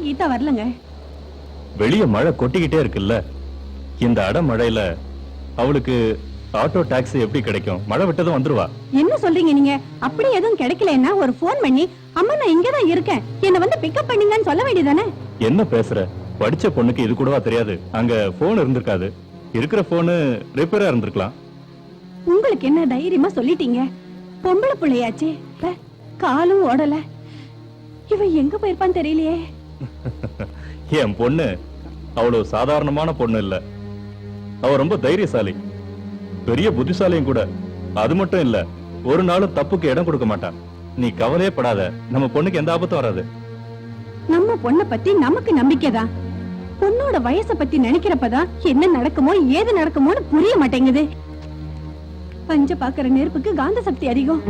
கீதா வரலங்க. வெளிய மழை கொட்டிக்கிட்டே இருக்குல்ல, இந்த அட மழையில அவளுக்கு ஆட்டோ டாக்ஸி எப்படி கிடைக்கும்? மழை விட்டதும் வந்துருவா. என்ன சொல்றீங்க நீங்க? அப்படி எதுவும் கிடைக்கலன்னா ஒரு போன் பண்ணி அம்மா நான் இங்கதான் இருக்கேன், என்ன வந்து பிக்கப் பண்ணுங்கன்னு சொல்ல வேண்டியதானே? என்ன பேசுற? படிச்ச பொண்ணுக்கு இது கூடவா தெரியாது? அங்க போன் இருந்திருக்காது, இருக்கிற போனு ரிப்பேரா இருந்திருக்கலாம். உங்களுக்கு என்ன தைரியமா சொல்லிட்டீங்க? பொம்பளை பிள்ளையாச்சே, காலும் ஓடல, இவ எங்க போயிருப்பான்னு தெரியலையே. என் பொண்ணு அவ்வளவு சாதாரணமான பொண்ணு இல்ல, அவ ரொம்ப தைரியசாலி, பெரிய புத்திசாலியும் கூட. அது மட்டும் இல்ல, ஒரு நாளும் தப்புக்கு இடம் கொடுக்க மாட்டான். நீ கவலையே படாத, நம்ம பொண்ணுக்கு எந்த ஆபத்தும் வராது. நம்ம பொண்ணை பத்தி நமக்கு நம்பிக்கைதான். பொண்ணோட வயசை பத்தி நினைக்கிறப்பதான் என்ன நடக்குமோ ஏது நடக்குமோன்னு புரிய மாட்டேங்குது. பஞ்ச பாக்குற நெருப்புக்கு காந்த சக்தி அதிகம்.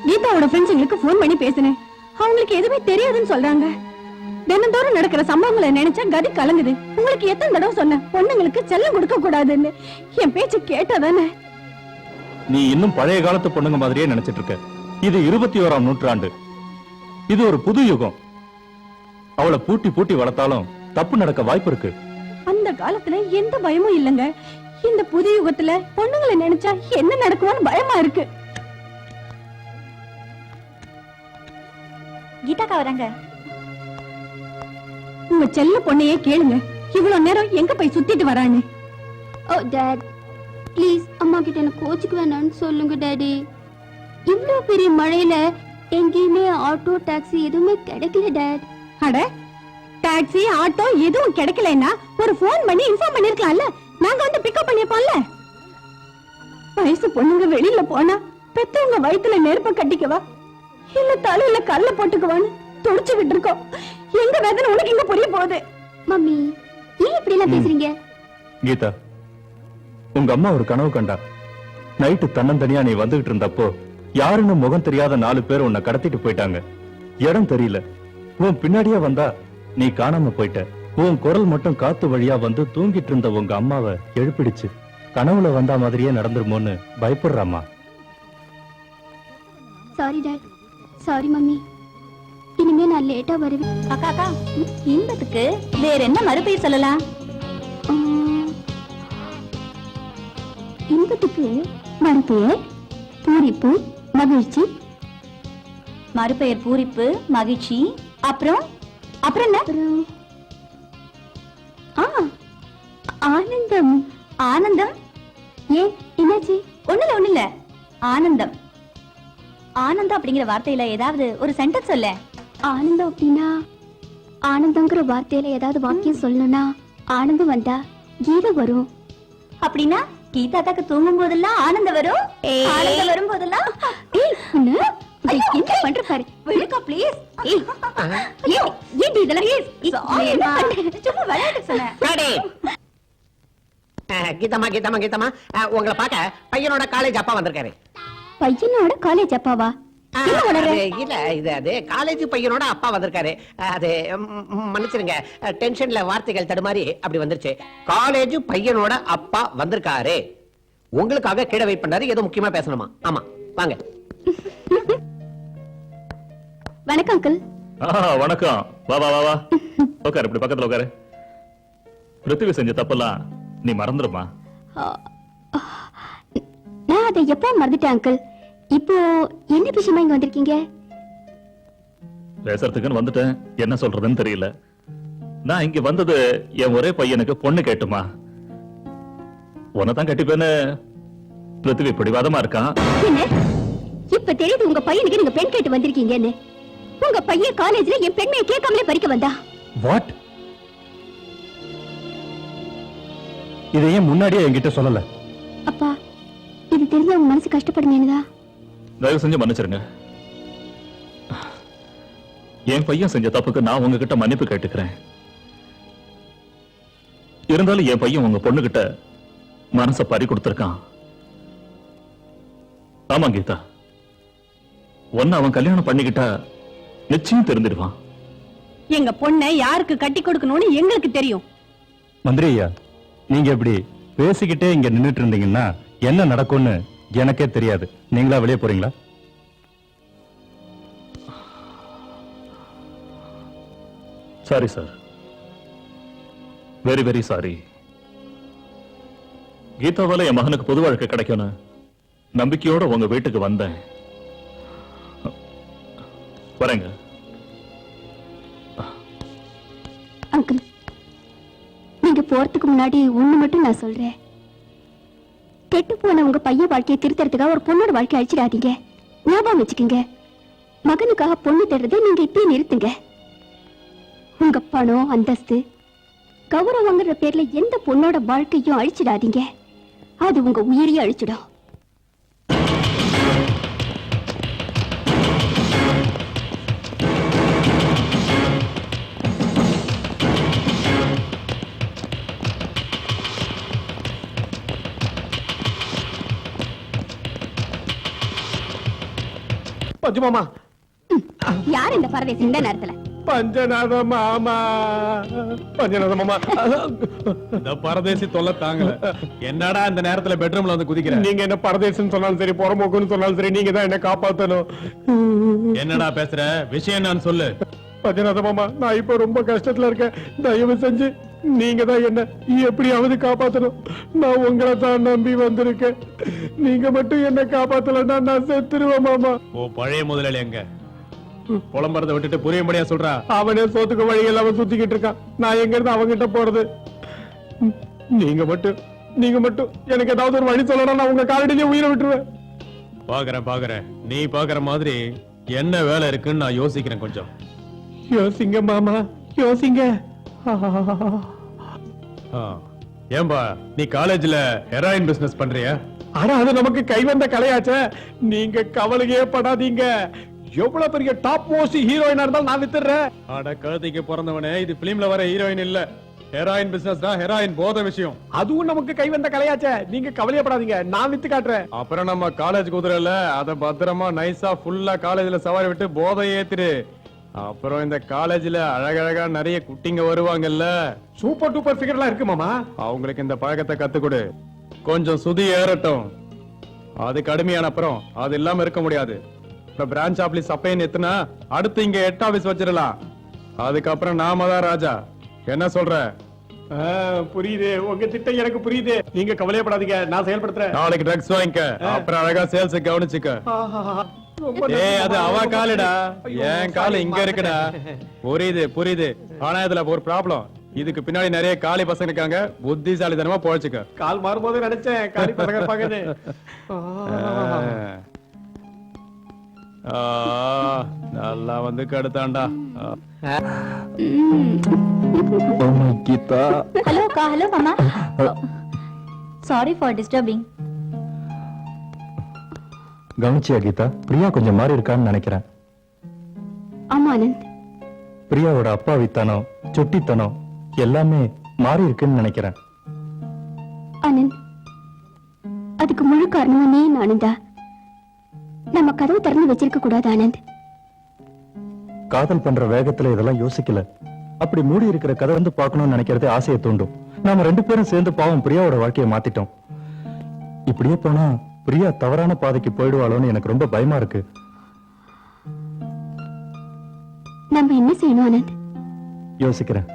கீதாவோட ஃப்ரெண்ட்ஸுங்களுக்கு போன் பண்ணி பேசினேன். அவங்களுக்கு எதுவுமே தெரியாதுன்னு சொல்றாங்க. தினந்தோறும் நடக்கிற சம்பவங்களை நினைச்சா கதி கலங்குது. உங்களுக்கு எத்தனை தடவை சொன்ன பொண்ணுங்களுக்கு செல்லம் கொடுக்க கூடாதுன்னு? என் பேச்சு கேட்டாதானே? நீ இன்னும் பழைய காலத்து பொண்ணுங்க மாதிரியே நினைச்சிட்டு இருக்க. இது 21ஆம் நூற்றாண்டு, இது ஒரு புது யுகம். அவளை பூட்டி பூட்டி வளர்த்தாலும் தப்பு நடக்க வாய்ப்பு இருக்கு. அந்த காலத்துல எந்த பயமும் இல்லங்க. இந்த புது யுகத்துல பொண்ணுங்களை நினைச்சா என்ன நடக்கும்னு பயமா இருக்கு. கீதாக்கா வராங்க. உங்க செல்ல பொண்ணையே கேளுங்க, இவ்வளவு நேரம் எங்க போய் சுத்திட்டு வரான்னு. ஓ டாட், ப்ளீஸ் அம்மா கிட்ட எனக்கு கோச்சுக்கு வேணான்னு சொல்லுங்க டாடி. இவ்வளவு பெரிய மழையில எங்கேயுமே ஆட்டோ டாக்ஸி எதுவுமே கிடைக்கல டாட். அட, டாக்ஸி ஆட்டோ எதுவும் கிடைக்கலன்னா ஒரு போன் பண்ணி இன்ஃபார்ம் பண்ணிருக்கலாம்ல, நாங்க வந்து பிக்கப் பண்ணிப்போம்ல. வயசு பொண்ணுங்க வெளியில போனா பெத்தவங்க வயித்துல நெருப்ப கட்டிக்கவா இல்ல தலையில கல்ல போட்டுக்குவான்னு துடிச்சுக்கிட்டு இருக்கோம். எங்க வேதனை உனக்கு இங்க புரிய போகுது? மம்மி ஏன் இப்படி எல்லாம் பேசுறீங்க? கீதா, உங்க அம்மா ஒரு கனவு கண்டா. நைட்டு தன்னந்தனியா நீ வந்துகிட்டு இருந்தப்போ யாருன்னு முகம் தெரியாத 4 பேர் உன்னை கடத்திட்டு போயிட்டாங்க. இடம் தெரியல, உன் பின்னாடியே வந்தா நீ காணாம போயிட்ட. உன் குரல் மட்டும் காத்து வழியா வந்து தூங்கிட்டு இருந்த உங்க அம்மாவை எழுப்பிடுச்சு. கனவுல வந்தா மாதிரியே நடந்துருமோன்னு பயப்படுறாமா. Sorry dad, sorry mummy. இனிமே நான் லேட்டா வருவேன். அக்கா அக்கா, இன்பத்துக்கு வேற என்ன மறுபெயர் சொல்லலாம்? இன்பத்துக்கு மறுபெயர் பூரிப்பு, மகிழ்ச்சி. மறுபெயர் பூரிப்பு, மகிழ்ச்சி. அப்புறம் அப்புறம் என்ன? ஆனந்தம். ஆனந்தம்? ஏன் என்னாச்சு? ஒண்ணுல ஆனந்தம். ஆனந்தம் அப்படிங்கிற வார்த்தையில ஏதாவது ஒரு சென்டென்ஸ் சொல்ல. ஆனந்தம் அப்படின்னா, ஆனந்தங்கிற வார்த்தையில ஏதாவது வாக்கியம் சொல்லணும்னா ஆனந்தம் வந்தா கீதை வரும். அப்படின்னா கீதாக்கு தூங்கும் போதெல்லாம் ஆனந்தம் வரும், ஆனந்தம் வரும் போதெல்லாம் என்ன பண்ற பாரு. விடுக்கா ப்ளீஸ். ஏன் இதெல்லாம் சும்மா விளையாட்டு சொன்னேன். கீதமா கீதமா கீதமா, உங்களை பார்க்க பையனோட காலேஜ் அப்பா வந்திருக்காரு. பையனோட காலேஜ் அப்பாவா? இல்ல, இது அது காலேஜ் பையனோட அப்பா வந்திருக்காரு. அது மன்னிச்சிருங்க, டென்ஷன்ல வார்த்தைகள் தடுமாறி அப்படி வந்துருச்சு. காலேஜ் பையனோட அப்பா வந்திருக்காரு, உங்களுக்காக கீழே வெயிட் பண்ணாரு. ஏதோ முக்கியமா பேசணுமா? ஆமா, வாங்க. வணக்கம் அங்கிள். வணக்கம். வா வா வா வா, உட்காரு, இப்படி பக்கத்துல உட்காரு. பிருத்திவி செஞ்ச தப்பெல்லாம் நீ மறந்துருமா? நான் அதை எப்போ மறந்துட்டேன் அங்கிள். இப்போ என்ன விஷயமா இங்க வந்திருக்கீங்க? பேசுறதுக்குன்னு வந்துட்டேன், என்ன சொல்றதுன்னு தெரியல. நான் இங்க வந்தது என் ஒரே பையனுக்கு பொண்ணு கேட்டுமா. உன்னதான் கட்டிப்பேன்னு பிருத்திவி பிடிவாதமா இருக்கான். என்ன இப்ப தெரியுது உங்க பையனுக்கு நீங்க பெண் கேட்டு வந்திருக்கீங்கன்னு? உங்க பையன் காலேஜ்ல என் பெண்மையை கேட்காமலே பறிக்க வந்தா? வாட்? இதையே முன்னாடியே என்கிட்ட சொல்லல. அப்பா, இது தெரிஞ்ச உங்க மனசு கஷ்டப்படுமேனுதா? தயவு செஞ்சு மன்னிச்சிருங்க. என் பையன் செஞ்ச தப்புக்கு நான் உங்ககிட்ட மன்னிப்பு கேட்டுக்கிறேன். இருந்தாலும் என் பையன் உங்க பொண்ணுகிட்ட மனச பறி கொடுத்திருக்கான். ஆமா கீதா, ஒன்னு அவன் கல்யாணம் பண்ணிக்கிட்டா நிச்சயம் தெரிஞ்சிடுவான். எங்க பொண்ணை யாருக்கு கட்டி கொடுக்கணும்னு எங்களுக்கு தெரியும். மந்திரி ஐயா, நீங்க இப்படி பேசிக்கிட்டே இங்க நின்னுட்டு இருந்தீங்கன்னா என்ன நடக்கும்னு எனக்கே தெரியாது. நீங்களா வெளியே போறீங்களா? Sorry sir, very very sorry. கீதாவால என் மகனுக்கு பொது வாழ்க்கை கிடைக்கணும் நம்பிக்கையோட உங்க வீட்டுக்கு வந்தேன். வரேங்க. அங்கிள், நீங்க போறதுக்கு முன்னாடி ஒண்ணு மட்டும் நான் சொல்றேன். கெட்டு போன உங்க பையன் வாழ்க்கையை திருத்தறதுக்காக ஒரு பொண்ணோட வாழ்க்கையை அழிச்சிடாதீங்க. ஞாபகம் வச்சுக்கோங்க. மகனுக்காக பொண்ணு தேடுறதை நீங்க இப்பயே நிறுத்துங்க. உங்க பணம், அந்தஸ்து, கௌரவங்கிற பேர்ல எந்த பொண்ணோட வாழ்க்கையும் அழிச்சிடாதீங்க. அது உங்க உயிரையும் அழிச்சிடும். பஞ்சு மாமா, யார் இந்த பரதேசி இந்த நேரத்துல? பஞ்சநாத மாமா, பஞ்சநாத மாமா. இந்த பரதேசி தொல்லை தாங்கல. என்னடா இந்த நேரத்துல பெட்ரூம்ல வந்து குதிக்கிற? நீங்க என்ன பரதேசன்னு சொன்னாலும் சரி, புறம்போக்குன்னு சொன்னாலும் சரி, நீங்க தான் என்ன காப்பாத்தணும். என்னடா பேசுற? விஷயம் என்னன்னு சொல்லு. பஞ்சநாத மாமா, நான் இப்ப ரொம்ப கஷ்டத்துல இருக்கேன். தயவு செஞ்சு நீங்க தான் என்ன எப்படியாவது காப்பாத்தணும். நான் உங்களை தான் நம்பி வந்திருக்கேன். நீங்க மட்டும் என்ன காப்பாத்தலன்னா நான் செத்துருவேன் மாமா. ஓ பழைய முதலாளி எங்க? புலம்பறத விட்டுட்டு புரியும்படியா சொல்றா. அவனே சோத்துக்கு வழி இல்லாம சுத்திக்கிட்டு இருக்கான். நான் எங்க இருந்து அவங்கிட்ட போறது? நீங்க மட்டும் எனக்கு ஏதாவது ஒரு வழி சொல்லணும். நான் உங்க காலடியிலே உயிரை விட்டுருவேன். பாக்குறேன். நீ பாக்குற மாதிரி என்ன வேலை இருக்குன்னு நான் யோசிக்கிறேன். கொஞ்சம் யோசிங்க மாமா, யோசிங்க. ஆ. ஏம்பா, நீ காலேஜ்ல ஹெராயின் பிசினஸ் பண்றியா? ஆனா அது நமக்கு கைவந்த கலையாச்சே. நீங்க கவலையே படாதீங்க. எவ்வளவு பெரிய டாப் மோஸ்ட் ஹீரோயினா இருந்தாலும் நான் வித்துறேன். அட கழுதைக்கு பிறந்தவனே, இது பிலிம்ல வர ஹீரோயின் இல்ல. ஹெராயின் பிசினஸ் தான். ஹெராயின் போத விஷயம். அதுவும் நமக்கு கைவந்த கலையாச்சே. நீங்க கவலையப்படாதீங்க, நான் வித்து காட்டுறேன். அப்புறம் நம்ம காலேஜ் குதிரைல அத பத்திரமா நைஸா ஃபுல்லா காலேஜ்ல சவாரி விட்டு போதை ஏத்திரு. அப்புறம் இந்த காலேஜ்ல அழகழகா நிறைய குட்டிங்க வருவாங்கல்ல, சூப்பர் டூப்பர் ஃபிகர்லாம் இருக்கு மாமா. அவங்களுக்கு இந்த பழக்கத்தை கத்துக்கொடு. கொஞ்சம் சுதி ஏறட்டும். அது கடுமையான அப்புறம் அது இல்லாம இருக்க முடியாது. இப்ப பிரான்ச் ஆபீஸ் அப்பைன்னு எத்தனா அடுத்து இங்க 8 ஆபீஸ் வச்சிடலாம். அதுக்கப்புறம் நாம தான் ராஜா. என்ன சொல்ற? புரியுது, உங்க திட்டம் எனக்கு புரியுது. நீங்க கவலையப்படாதீங்க, நான் செயல்படுத்துறேன். நாளைக்கு ட்ரக்ஸ் வாங்கிக்க. அப்புறம் அழகா சேல்ஸ் கவனிச்சுக்க. ஏய், அது அவ காலுடா, என் காலு இங்க இருக்குடா. புரியுது. ஆனா இதுல ஒரு ப்ராப்ளம். இதுக்கு பின்னாடி நிறைய காலி பசங்க இருக்காங்க. புத்திசாலித்தனமா போச்சுக்க. கால் மாறும்போது நினைச்சேன் காலி பசங்க இருப்பாங்கன்னு. நல்லா வந்து கடுத்தாண்டா. கீதா, ஹலோ அக்கா. ஹலோ மாமா. Sorry for disturbing. கவனிச்சியா கீதா? பிரியா கொஞ்சம் மாறி இருக்கான்னு நினைக்கிறேன். ஆமா ஆனந்த், பிரியாவோட அப்பா வித்தனம், சுட்டித்தனம் எல்லாமே மாறி இருக்குன்னு நினைக்கிறேன். ஆனந்த், அதுக்கு முழு காரணம் நீ ஆனந்தா. நம்ம கதவு திறந்து வச்சிருக்க கூடாது ஆனந்த். காதல் பண்ற வேகத்துல இதெல்லாம் யோசிக்கல. அப்படி மூடி இருக்கிற கதை வந்து பார்க்கணும்னு நினைக்கிறதே ஆசையை தூண்டும். நாம 2 பேரும் சேர்ந்து பாவம் பிரியாவோட வாழ்க்கையை மாத்திட்டோம். இப்படியே போனா பிரியா தவறான பாதைக்கு போயிடுவாளோன்னு எனக்கு ரொம்ப பயமா இருக்கு. நம்ம என்ன செய்யணும் ஆனந்த்? யோசிக்கிறேன்.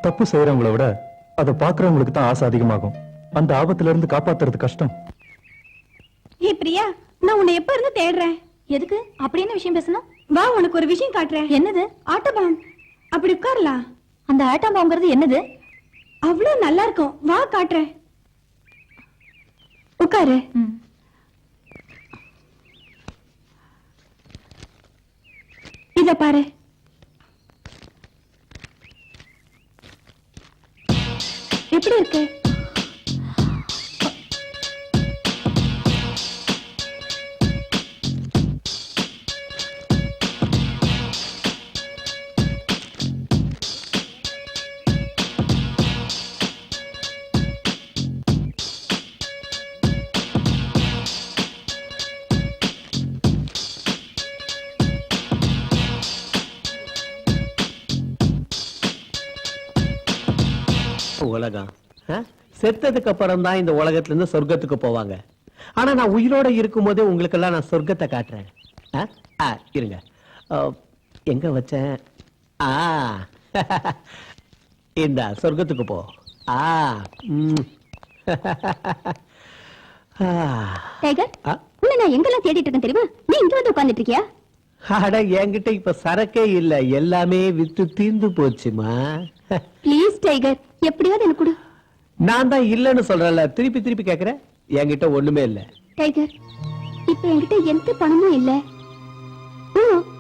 தப்பு செய்யறவங்களை விட அதை பாக்குறவங்களுக்கு தான் ஆசை அதிகமாகும். அந்த ஆபத்துல இருந்து காப்பாத்துறது கஷ்டம். ஏ பிரியா, நான் உன்னை எப்ப இருந்து தேடுறேன். எதுக்கு அப்படி என்ன விஷயம் பேசணும்? வா, உனக்கு ஒரு விஷயம் காட்டுறேன். என்னது? ஆட்டோபாம். அப்படி உட்காரலாம். அந்த ஆட்டம் பாம்புங்கிறது என்னது? அவ்வளவு நல்லா இருக்கும். வா காட்டுறேன். உட்காரு. இத பாரு. எப்படி இருக்கு? உலகம் செத்ததுக்கு அப்புறம் தான் இந்த உலகத்துல இருந்து சொர்க்கத்துக்கு போவாங்க. ஆனா நான் உயிரோட இருக்கும் போதே உங்களுக்கு எல்லாம் நான் சொர்க்கத்தை காட்டுறேன். இருங்க, எங்க வச்சேன்? இந்த சொர்க்கத்துக்கு போ. டைகர், உன்னை நான் எங்கெல்லாம் தேடிட்டு இருக்கேன் தெரியுமா? நீ இங்க வந்து உட்கார்ந்துட்டு இருக்கியா? அட, என்கிட்ட இப்ப சரக்கே இல்ல, எல்லாமே வித்து தீர்ந்து போச்சுமா. ப்ளீஸ் டைகர், எப்படியாவது எனக்கு கொடு. நான் தான் இல்லன்னு சொல்றேன்ல, திருப்பி திருப்பி கேக்குறேன். என்கிட்ட ஒண்ணுமே இல்ல. டைகர், இப்ப என்கிட்ட எந்த பணமும் இல்ல.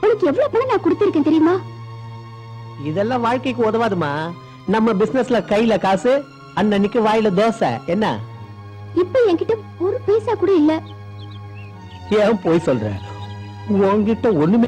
உனக்கு எவ்வளவு பணம் நான் கொடுத்திருக்கேன் தெரியுமா? இதெல்லாம் வாழ்க்கைக்கு உதவாதுமா. நம்ம பிசினஸ்ல கையில காசு, அன்னைக்கு வாயில தோசை. என்ன இப்ப என்கிட்ட ஒரு பைசா கூட இல்ல. ஏன் போய் சொல்ற? உன்கிட்ட ஒண்ணுமே